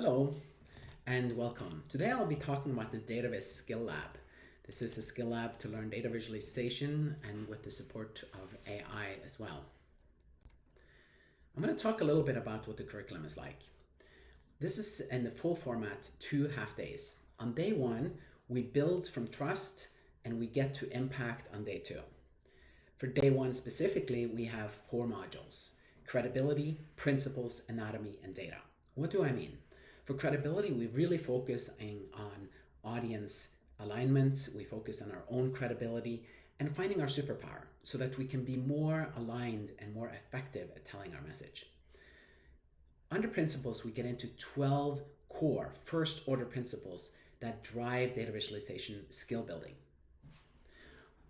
Hello and welcome. Today I'll be talking about the DataVis Skill Lab. This is a skill lab to learn data visualization and with the support of AI as well. I'm going to talk a little bit about what the curriculum is like. This is in the full format, 2 half days. On day 1, we build from trust and we get to impact on day 2. For day 1 specifically, we have 4 modules: credibility, principles, anatomy, and data. What do I mean? For credibility, we really focus on audience alignment. We focus on our own credibility and finding our superpower so that we can be more aligned and more effective at telling our message. Under principles, we get into 12 core first order principles that drive data visualization skill building.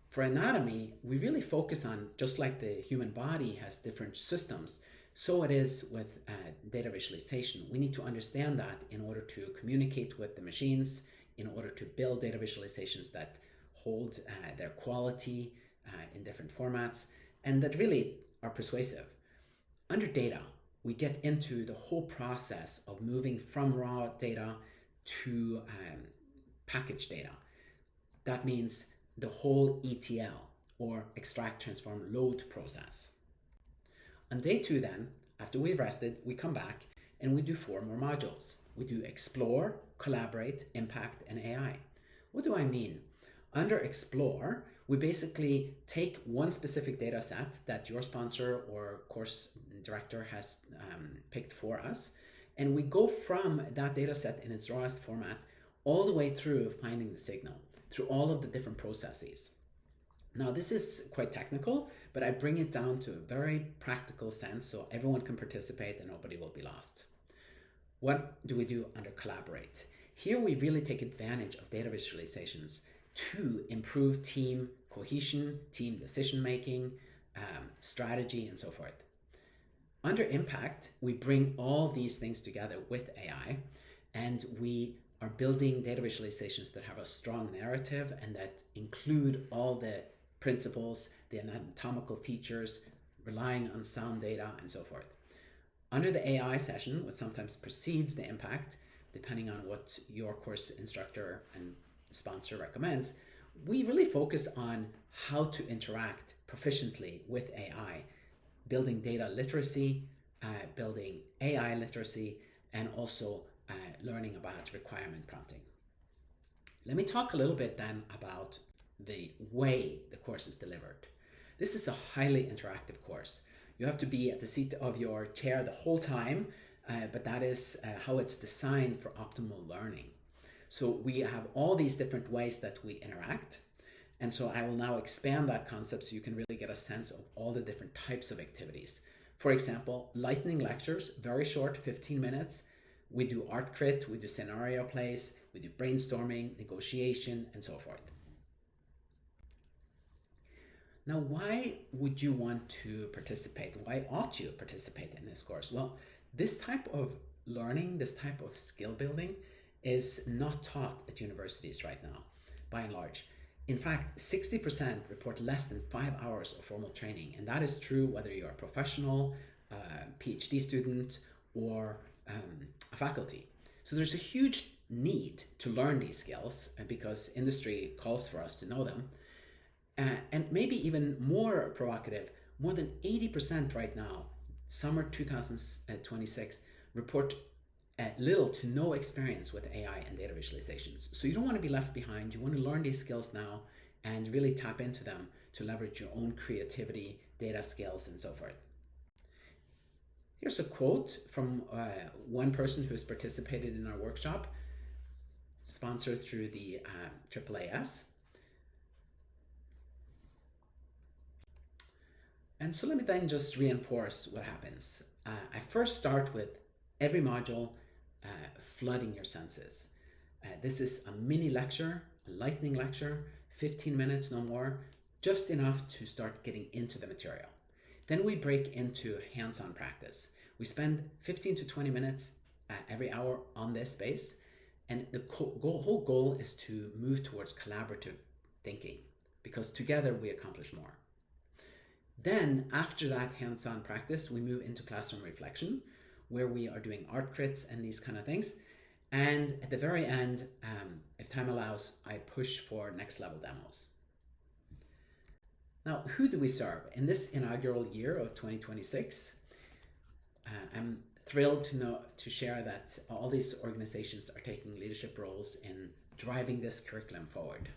For anatomy, we really focus on, just like the human body has different systems, so it is with data visualization. We need to understand that in order to communicate with the machines, in order to build data visualizations that hold their quality in different formats, and that really are persuasive. Under data, we get into the whole process of moving from raw data to packaged data. That means the whole ETL, or extract, transform, load process. On day 2 then, after we've rested, we come back and we do 4 more modules. We do explore, collaborate, impact, and AI. What do I mean? Under explore, we basically take one specific data set that your sponsor or course director has picked for us, and we go from that data set in its rawest format all the way through finding the signal, through all of the different processes. Now, this is quite technical, but I bring it down to a very practical sense so everyone can participate and nobody will be lost. What do we do under collaborate? Here we really take advantage of data visualizations to improve team cohesion, team decision-making, strategy, and so forth. Under impact, we bring all these things together with AI, and we are building data visualizations that have a strong narrative and that include all the principles, the anatomical features, relying on sound data, and so forth. Under the AI session, which sometimes precedes the impact, depending on what your course instructor and sponsor recommends, we really focus on how to interact proficiently with AI, building data literacy, building AI literacy, and also learning about requirement prompting. Let me talk a little bit then about the way the course is delivered. This is a highly interactive course. You have to be at the seat of your chair the whole time, but that is how it's designed for optimal learning. So we have all these different ways that we interact. And so I will now expand that concept so you can really get a sense of all the different types of activities. For example, lightning lectures, very short, 15 minutes. We do art crit, we do scenario plays, we do brainstorming, negotiation, and so forth. Now, why would you want to participate? Why ought you participate in this course? Well, this type of learning, this type of skill building is not taught at universities right now, by and large. In fact, 60% report less than 5 hours of formal training, and that is true whether you're a professional, PhD student, or a faculty. So there's a huge need to learn these skills because industry calls for us to know them. And maybe even more provocative, more than 80% right now, summer 2026, report little to no experience with AI and data visualizations. So you don't want to be left behind. You want to learn these skills now and really tap into them to leverage your own creativity, data skills, and so forth. Here's a quote from one person who has participated in our workshop, sponsored through the AAAS. And so let me then just reinforce what happens. I first start with every module flooding your senses. This is a mini lecture, a lightning lecture, 15 minutes, no more, just enough to start getting into the material. Then we break into hands-on practice. We spend 15 to 20 minutes every hour on this space, and the whole goal is to move towards collaborative thinking, because together we accomplish more. Then, after that hands-on practice, we move into classroom reflection, where we are doing art crits and these kind of things. And at the very end, if time allows, I push for next level demos. Now, who do we serve? In this inaugural year of 2026, I'm thrilled to share that all these organizations are taking leadership roles in driving this curriculum forward.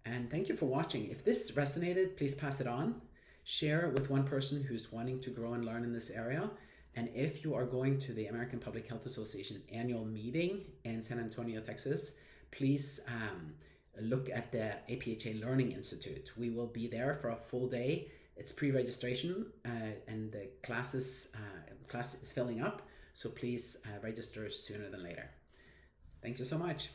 And thank you for watching. If this resonated, please pass it on. Share with one person who's wanting to grow and learn in this area. And if you are going to the American Public Health Association annual meeting in San Antonio, Texas, please look at the APHA Learning Institute. We will be there for a full day. It's pre-registration and the class is filling up. So please register sooner than later. Thank you so much.